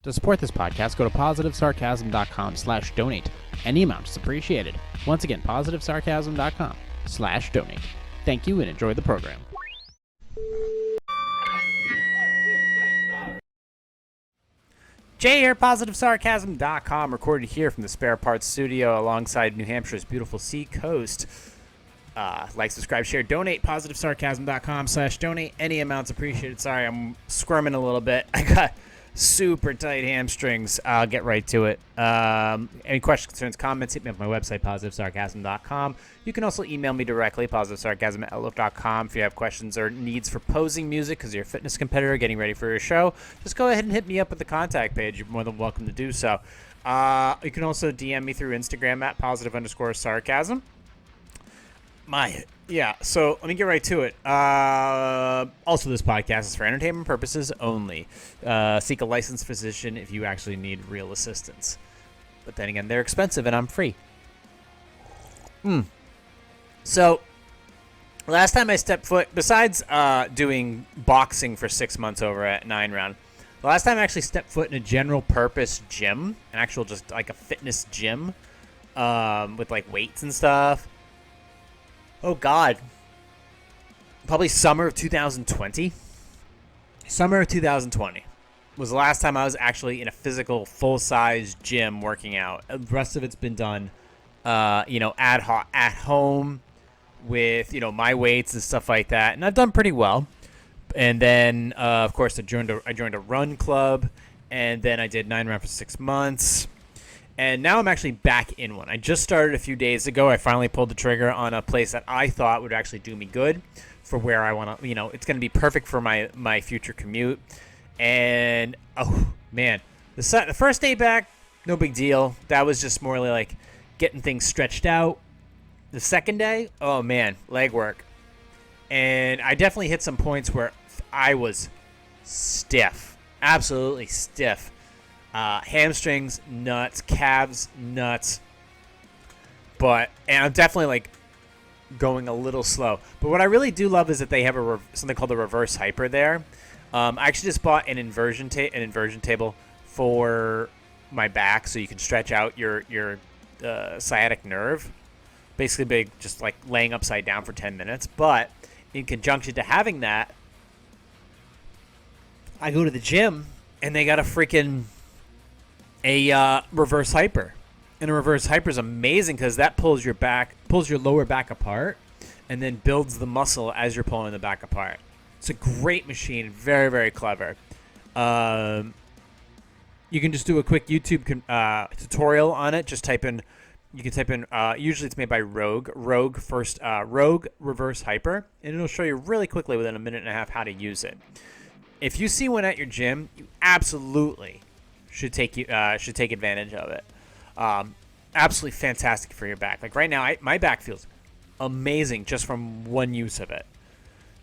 To support this podcast, go to positivesarcasm.com/donate. Any amount is appreciated. Once again, positivesarcasm.com/donate. Thank you and enjoy the program. Jay here, positivesarcasm.com, recorded here from the Spare Parts Studio alongside New Hampshire's beautiful sea coast. Like, subscribe, share, donate, positivesarcasm.com/donate. Any amounts appreciated. Sorry, I'm squirming a little bit. I got super tight hamstrings. I'll get right to it. Any questions, concerns, comments, hit me up on my website, positivesarcasm.com. You can also email me directly, positivesarcasm@outlook.com. If you have questions or needs for posing music because you're a fitness competitor getting ready for your show, just go ahead and hit me up at the contact page. You're more than welcome to do so. You can also DM me through Instagram at @positive_sarcasm. So let me get right to it. Also, this podcast is for entertainment purposes only. Seek a licensed physician if you actually need real assistance. But then again, they're expensive and I'm free. So, last time I stepped foot, besides doing boxing for 6 months over at 9 Round, the last time I actually stepped foot in a general purpose gym, an actual just like a fitness gym with like weights and stuff. Oh, God. Probably summer of 2020. Summer of 2020 was the last time I was actually in a physical, full-size gym working out. The rest of it's been done, ad home with, my weights and stuff like that. And I've done pretty well. And then, of course, I joined a run club. And then I did 9 Round for 6 months. And now I'm actually back in one. I just started a few days ago. I finally pulled the trigger on a place that I thought would actually do me good for where I want to, it's going to be perfect for my future commute. And, oh, man, the first day back, no big deal. That was just more like getting things stretched out. The second day, oh, man, leg work. And I definitely hit some points where I was stiff, absolutely stiff. Hamstrings, nuts, calves, nuts. And I'm definitely going a little slow. But what I really do love is that they have something called a reverse hyper there. I actually just bought an inversion table for my back, so you can stretch out your sciatic nerve. Basically, just like laying upside down for 10 minutes. But in conjunction to having that, I go to the gym and they got a reverse hyper. And a reverse hyper is amazing because that pulls your lower back apart and then builds the muscle as you're pulling the back apart. It's a great machine, very, very clever. You can just do a quick YouTube tutorial on it. Just type in, usually it's made by Rogue reverse hyper, and it'll show you really quickly within a minute and a half how to use it. If you see one at your gym, you absolutely should take advantage of it. Absolutely fantastic for your back. Like right now, my back feels amazing just from one use of it.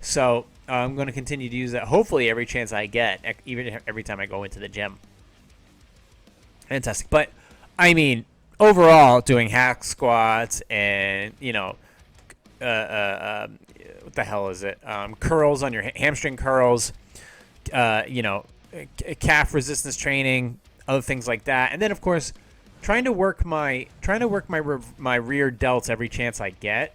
So I'm going to continue to use that hopefully every chance I get, even every time I go into the gym. Fantastic. But I mean, overall, doing hack squats and what the hell is it? Curls on your hamstring curls. Calf resistance training, other things like that, and then of course, trying to work my rear delts every chance I get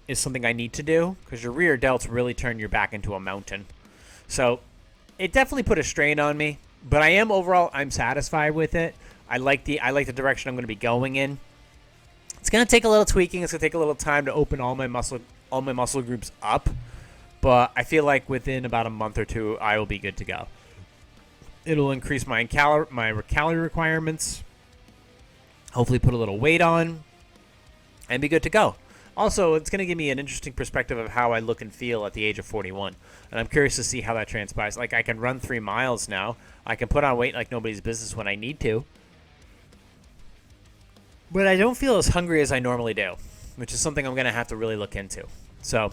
is something I need to do because your rear delts really turn your back into a mountain. So it definitely put a strain on me, but I'm satisfied with it. I like the direction I'm going to be going in. It's going to take a little tweaking. It's going to take a little time to open all my muscle groups up. But I feel like within about a month or two, I will be good to go. It'll increase my calorie requirements, hopefully put a little weight on, and be good to go. Also, it's going to give me an interesting perspective of how I look and feel at the age of 41. And I'm curious to see how that transpires. Like, I can run 3 miles now. I can put on weight like nobody's business when I need to. But I don't feel as hungry as I normally do, which is something I'm going to have to really look into. So,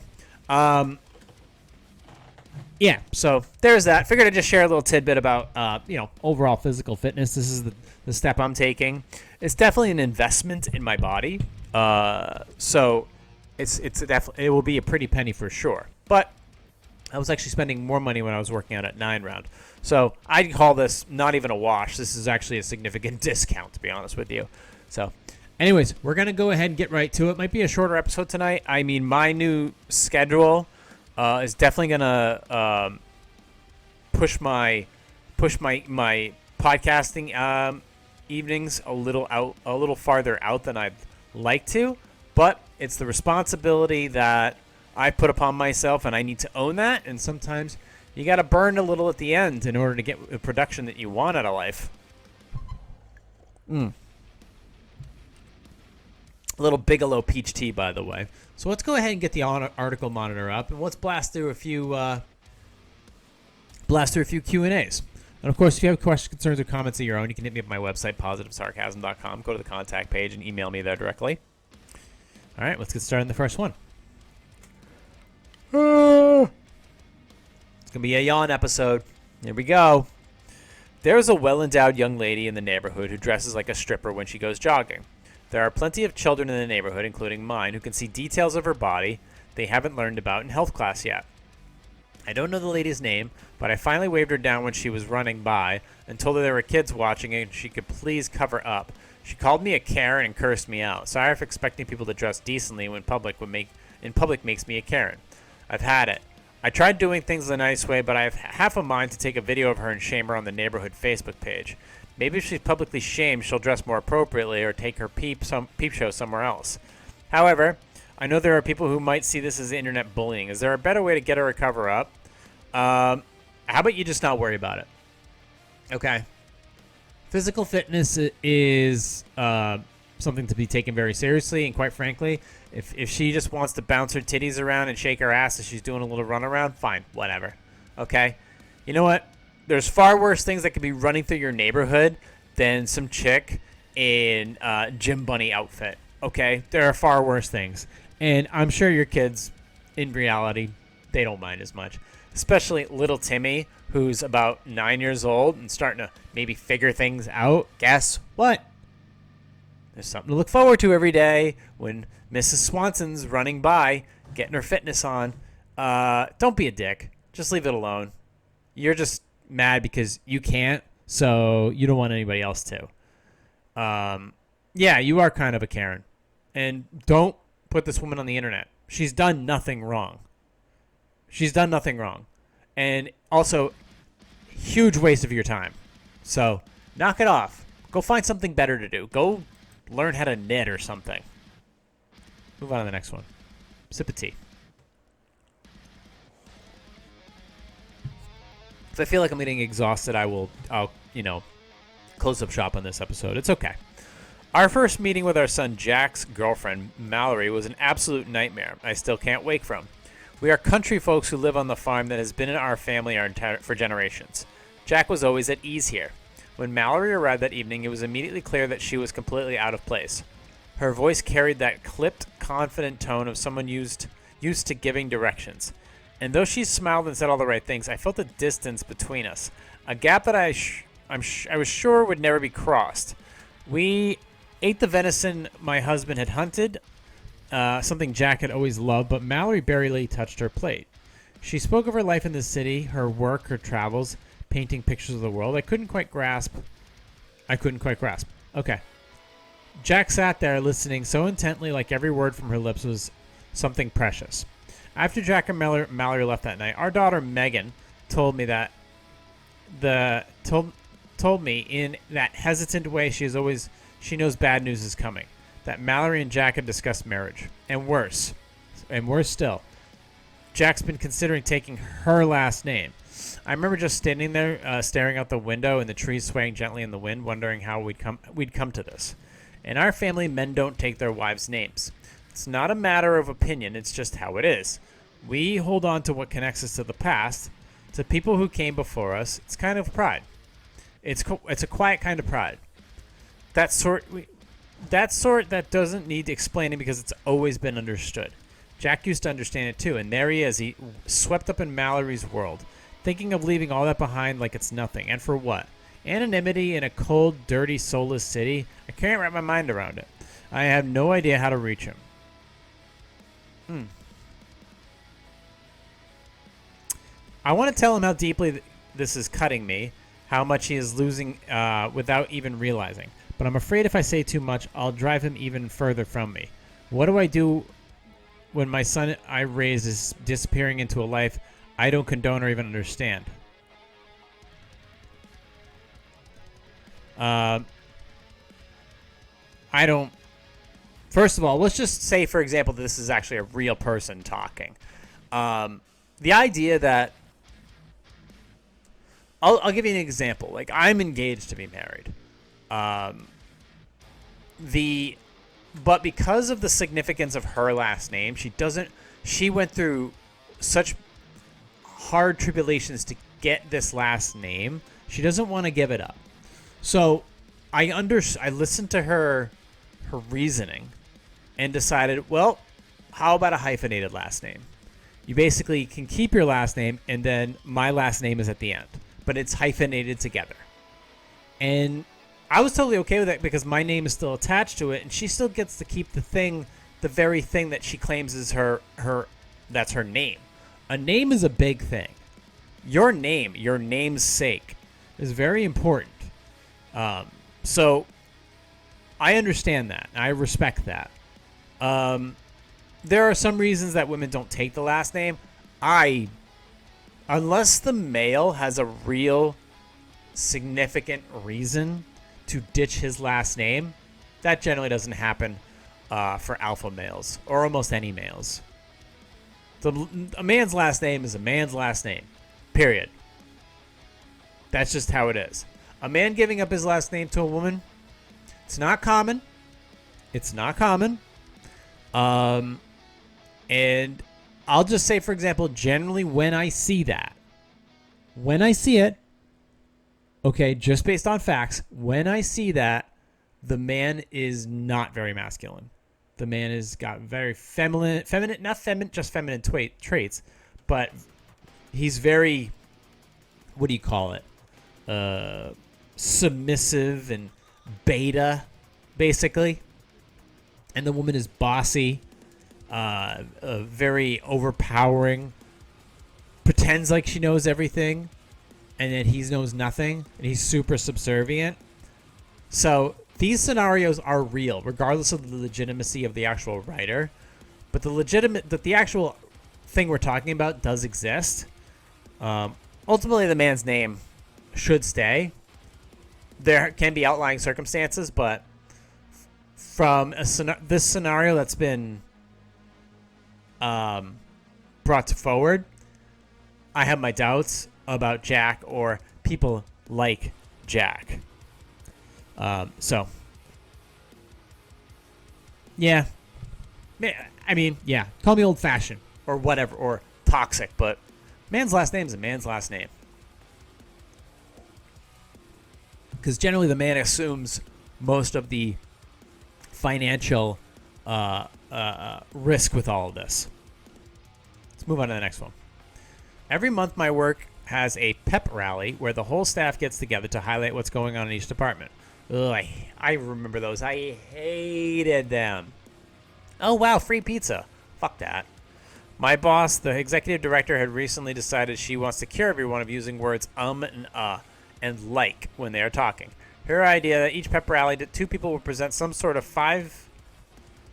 yeah, so there's that. Figured I'd just share a little tidbit about, overall physical fitness. This is the step I'm taking. It's definitely an investment in my body. So it will be a pretty penny for sure. But I was actually spending more money when I was working out at 9 round. So I'd call this not even a wash. This is actually a significant discount, to be honest with you. So anyways, we're going to go ahead and get right to it. Might be a shorter episode tonight. I mean, my new schedule is definitely going to push my podcasting evenings a little farther out than I'd like to, but it's the responsibility that I put upon myself, and I need to own that. And sometimes you got to burn a little at the end in order to get the production that you want out of life. A little Bigelow peach tea, by the way. So let's go ahead and get the article monitor up, and let's blast through a few Q&As. And of course, if you have questions, concerns, or comments of your own, you can hit me up at my website, positivesarcasm.com. Go to the contact page and email me there directly. All right, let's get started on the first one. It's going to be a yawn episode. Here we go. There is a well-endowed young lady in the neighborhood who dresses like a stripper when she goes jogging. There are plenty of children in the neighborhood, including mine, who can see details of her body they haven't learned about in health class yet. I don't know the lady's name, but I finally waved her down when she was running by and told her there were kids watching and she could please cover up. She called me a Karen and cursed me out. Sorry for expecting people to dress decently when public makes me a Karen. I've had it. I tried doing things the nice way, but I have half a mind to take a video of her and shame her on the neighborhood Facebook page. Maybe if she's publicly shamed, she'll dress more appropriately or take her peep show somewhere else. However, I know there are people who might see this as internet bullying. Is there a better way to get her to cover up? How about you just not worry about it? Okay. Physical fitness is something to be taken very seriously, and quite frankly, if she just wants to bounce her titties around and shake her ass as she's doing a little run around, fine, whatever. Okay? You know what? There's far worse things that could be running through your neighborhood than some chick in Gym Bunny outfit. Okay? There are far worse things. And I'm sure your kids, in reality, they don't mind as much. Especially little Timmy, who's about 9 years old and starting to maybe figure things out. Guess what? There's something to look forward to every day when Mrs. Swanson's running by, getting her fitness on. Don't be a dick. Just leave it alone. You're just mad because you can't, so you don't want anybody else to. Yeah, you are kind of a Karen. And don't put this woman on the internet. She's done nothing wrong. And also, huge waste of your time. So, knock it off. Go find something better to do. Go learn how to knit or something. Move on to the next one. Sip of tea. If I feel like I'm getting exhausted, I'll close up shop on this episode. It's okay. Our first meeting with our son Jack's girlfriend, Mallory, was an absolute nightmare I still can't wake from. We are country folks who live on the farm that has been in our family for generations. Jack was always at ease here. When Mallory arrived that evening, it was immediately clear that she was completely out of place. Her voice carried that clipped, confident tone of someone used to giving directions. And though she smiled and said all the right things, I felt a distance between us, a gap that I was sure would never be crossed. We ate the venison my husband had hunted, something Jack had always loved, but Mallory barely touched her plate. She spoke of her life in the city, her work, her travels, painting pictures of the world. I couldn't quite grasp. Okay. Jack sat there listening so intently, like every word from her lips was something precious. After Jack and Mallory left that night, our daughter Megan told me in that hesitant way she knows bad news is coming. That Mallory and Jack had discussed marriage, and worse still, Jack's been considering taking her last name. I remember just standing there, staring out the window and the trees swaying gently in the wind, wondering how we'd come to this. In our family, men don't take their wives' names. It's not a matter of opinion, it's just how it is. We hold on to what connects us to the past, to people who came before us. It's kind of pride. It's a quiet kind of pride. That sort that doesn't need explaining because it's always been understood. Jack used to understand it too, and there he is. He swept up in Mallory's world, thinking of leaving all that behind like it's nothing. And for what? Anonymity in a cold, dirty, soulless city? I can't wrap my mind around it. I have no idea how to reach him. I want to tell him how deeply this is cutting me, how much he is losing without even realizing. But I'm afraid if I say too much, I'll drive him even further from me. What do I do when my son I raised is disappearing into a life I don't condone or even understand? I don't. First of all, let's just say, for example, that this is actually a real person talking. The idea that I'll give you an example. Like, I'm engaged to be married. But because of the significance of her last name, she went through such hard tribulations to get this last name. She doesn't want to give it up. So I listened to her reasoning and decided, well, how about a hyphenated last name? You basically can keep your last name and then my last name is at the end, but it's hyphenated together. And I was totally okay with that because my name is still attached to it, and she still gets to keep the very thing that she claims is that's her name. A name is a big thing. Your name, your name's sake, is very important. So I understand that. I respect that. There are some reasons that women don't take the last name. Unless the male has a real significant reason to ditch his last name, that generally doesn't happen for alpha males or almost any males. A man's last name is a man's last name, period. That's just how it is. A man giving up his last name to a woman, it's not common. It's not common. And I'll just say, for example, generally when I see it, okay, just based on facts, when I see that, the man is not very masculine. The man has got very feminine, just feminine traits, but he's very, what do you call it? Submissive and beta, basically. And the woman is bossy, very overpowering, pretends like she knows everything, and then he knows nothing, and he's super subservient. So these scenarios are real, regardless of the legitimacy of the actual writer. But the actual thing we're talking about does exist. Ultimately, the man's name should stay. There can be outlying circumstances, but from this scenario that's been brought forward, I have my doubts about Jack or people like Jack. So, yeah. I mean, yeah. Call me old-fashioned or whatever, or toxic, but man's last name is a man's last name. Because generally the man assumes most of the financial risk with all of this. Let's move on to the next one. Every month my work has a pep rally where the whole staff gets together to highlight what's going on in each department. Ugh, I remember those. I hated them. Oh, wow, free pizza. Fuck that. My boss, the executive director, had recently decided she wants to cure everyone of using words and like when they are talking. Her idea that each pep rally, that two people will present some sort of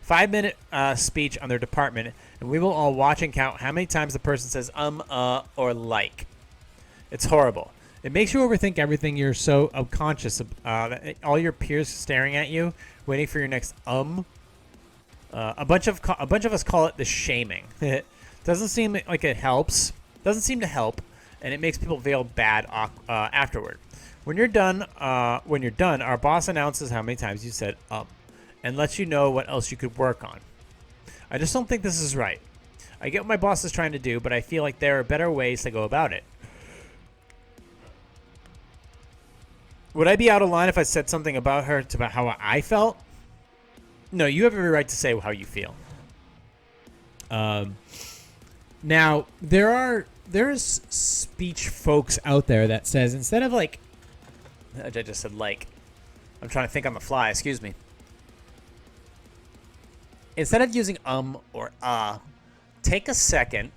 five-minute speech on their department, and we will all watch and count how many times the person says or like. It's horrible. It makes you overthink everything. You're so unconscious that all your peers staring at you, waiting for your next A bunch of us call it the shaming. It doesn't seem like it helps. Doesn't seem to help, and it makes people feel bad afterward. When you're done, our boss announces how many times you said and lets you know what else you could work on. I just don't think this is right. I get what my boss is trying to do, but I feel like there are better ways to go about it. Would I be out of line if I said something about her about how I felt? No, you have every right to say how you feel. Now, there's speech folks out there that says instead of like, I just said like, I'm trying to think on the fly, excuse me. Instead of using or take a second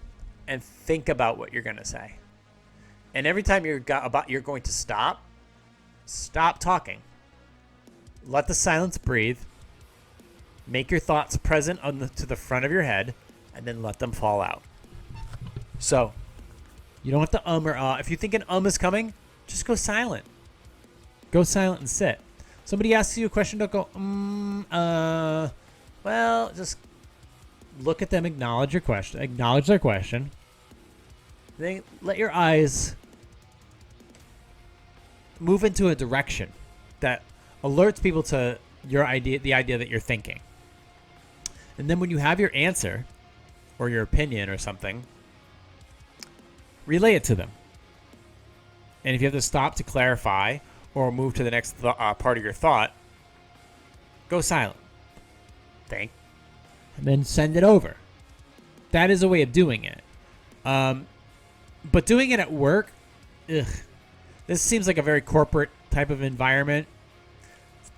and think about what you're going to say. And every time you're going to stop talking. Let the silence breathe. Make your thoughts present to the front of your head, and then let them fall out. So, you don't have to or if you think an is coming, just go silent. Go silent and sit. Somebody asks you a question, don't go, well, just look at them, acknowledge their question. Then let your eyes move into a direction that alerts people to the idea that you're thinking. And then when you have your answer or your opinion or something, relay it to them. And if you have to stop to clarify or move to the next part of your thought, go silent. Think. And then send it over. That is a way of doing it. But doing it at work, this seems like a very corporate type of environment.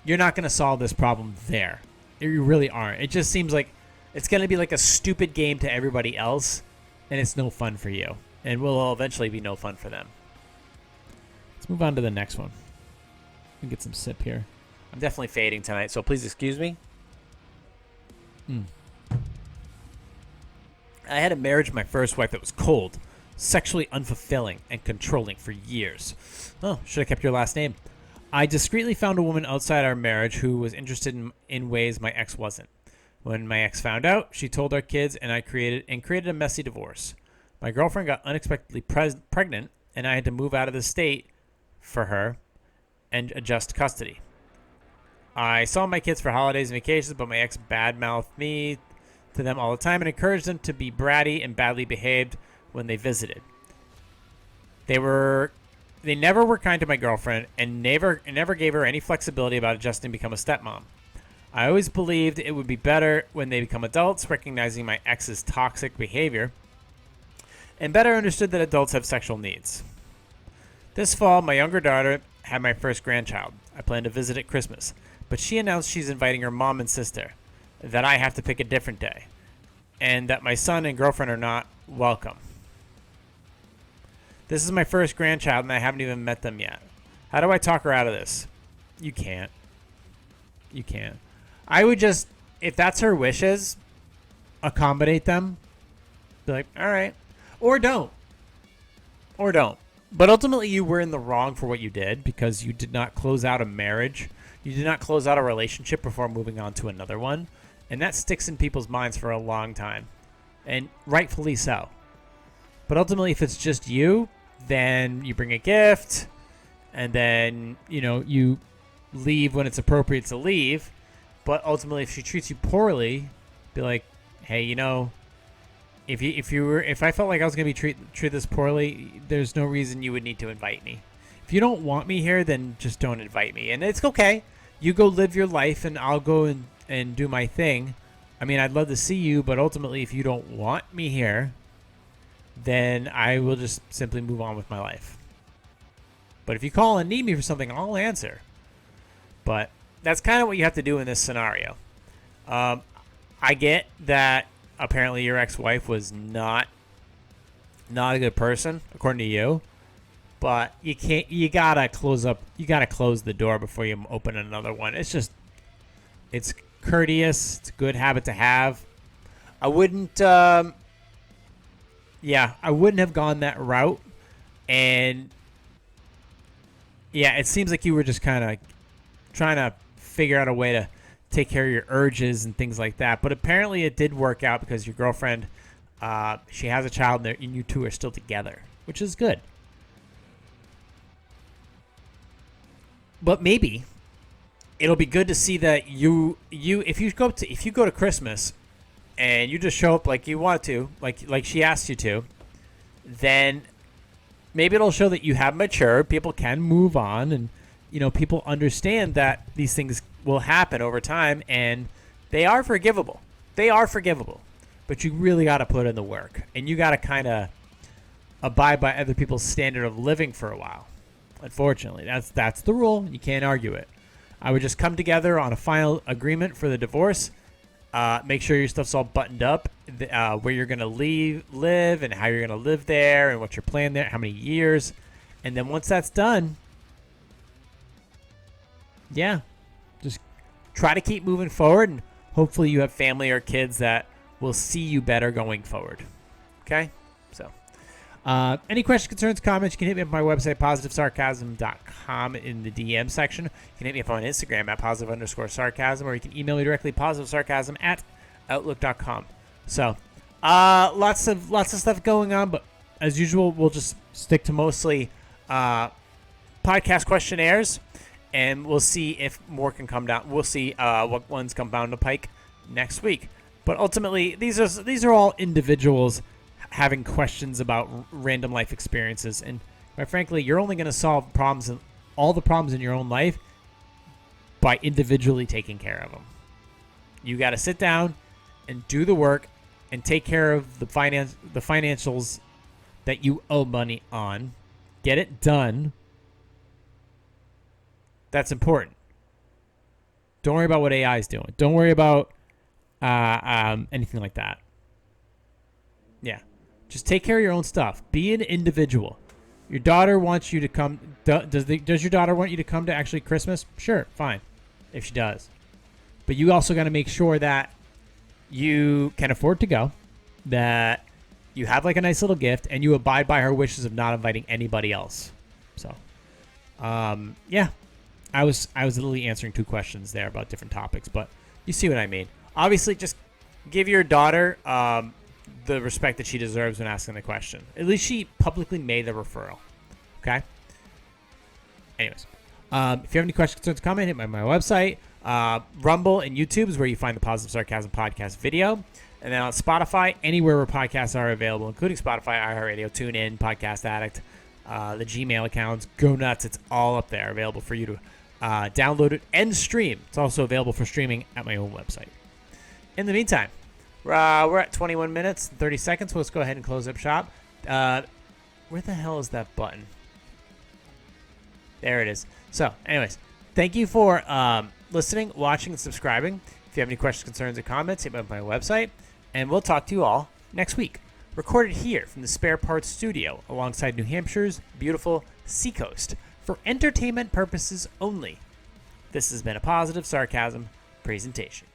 You're not going to solve this problem there. You really aren't. It just seems like it's going to be like a stupid game to everybody else, and it's no fun for you. And will eventually be no fun for them. Let's move on to the next one. Let me get some sip here. I'm definitely fading tonight, so please excuse me. I had a marriage with my first wife that was cold, sexually unfulfilling, and controlling for years. Oh, should have kept your last name. I discreetly found a woman outside our marriage who was interested in ways my ex wasn't. When my ex found out, she told our kids, and I created a messy divorce. My girlfriend got unexpectedly pregnant, and I had to move out of the state for her and adjust custody. I saw my kids for holidays and vacations, but my ex badmouthed me to them all the time and encouraged them to be bratty and badly behaved when they visited. They never were kind to my girlfriend and never gave her any flexibility about adjusting to become a stepmom. I always believed it would be better when they become adults, recognizing my ex's toxic behavior, and better understood that adults have sexual needs. This fall, my younger daughter had my first grandchild. I plan to visit at Christmas, but she announced she's inviting her mom and sister, that I have to pick a different day, and that my son and girlfriend are not welcome. This is my first grandchild, and I haven't even met them yet. How do I talk her out of this? You can't. I would just, if that's her wishes, accommodate them. Be like, all right. Or don't. But ultimately, you were in the wrong for what you did because you did not close out a marriage. You did not close out a relationship before moving on to another one. And that sticks in people's minds for a long time. And rightfully so. But ultimately, if it's just you, then you bring a gift. And then, you leave when it's appropriate to leave. But ultimately, if she treats you poorly, be like, hey, if I felt like I was going to be treated this poorly, there's no reason you would need to invite me. If you don't want me here, then just don't invite me. And it's okay. You go live your life, and I'll go and do my thing. I mean, I'd love to see you, but ultimately, if you don't want me here, then I will just simply move on with my life. But if you call and need me for something, I'll answer. But that's kind of what you have to do in this scenario. I get that apparently your ex-wife was not a good person, according to you. But you gotta close the door before you open another one. It's courteous. It's a good habit to have. I wouldn't have gone that route. And yeah, it seems like you were just kind of trying to figure out a way to take care of your urges and things like that. But apparently it did work out because your girlfriend, she has a child and you two are still together, which is good. But maybe it'll be good to see that if you go to Christmas and you just show up like you want to, like she asked you to, then maybe it'll show that you have matured. People can move on, and people understand that these things will happen over time, and they are forgivable. But you really got to put in the work, and you got to kind of abide by other people's standard of living for a while. Unfortunately, that's the rule. You can't argue it. I would just come together on a final agreement for the divorce. Make sure your stuff's all buttoned up, where you're going to live and how you're going to live there and what your plan there, how many years. And then once that's done, yeah, just try to keep moving forward, and hopefully you have family or kids that will see you better going forward. Okay? So, any questions, concerns, comments, you can hit me up on my website, positivesarcasm.com, in the DM section. You can hit me up on Instagram at @positive_sarcasm, or you can email me directly, positivesarcasm@outlook.com. So, lots of stuff going on, but as usual, we'll just stick to mostly podcast questionnaires, and we'll see if more can come down. We'll see what ones come down the pike next week. But ultimately, these are all individuals having questions about random life experiences, and quite frankly, you're only going to solve problems, and all the problems in your own life, by individually taking care of them. You got to sit down and do the work and take care of the financials that you owe money on. Get it done. That's important. Don't worry about what AI is doing. Don't worry about anything like that. Yeah. Just take care of your own stuff. Be an individual. Your daughter wants you to come. Does your daughter want you to come to actually Christmas? Sure, fine, if she does. But you also got to make sure that you can afford to go, that you have like a nice little gift, and you abide by her wishes of not inviting anybody else. So, yeah, I was literally answering 2 questions there about different topics, but you see what I mean. Obviously, just give your daughter the respect that she deserves when asking the question. At least she publicly made the referral. Okay? Anyways, if you have any questions, concerns, comment, hit my website. Rumble and YouTube is where you find the Positive Sarcasm podcast video. And then on Spotify, anywhere where podcasts are available, including Spotify, iHeartRadio, TuneIn, Podcast Addict, the Gmail accounts, Go Nuts. It's all up there, available for you to download it and stream. It's also available for streaming at my own website. In the meantime, we're at 21 minutes and 30 seconds. So let's go ahead and close up shop. Where the hell is that button? There it is. So, anyways, thank you for listening, watching, and subscribing. If you have any questions, concerns, or comments, hit me up on my website. And we'll talk to you all next week. Recorded here from the Spare Parts Studio alongside New Hampshire's beautiful Seacoast for entertainment purposes only. This has been a Positive Sarcasm presentation.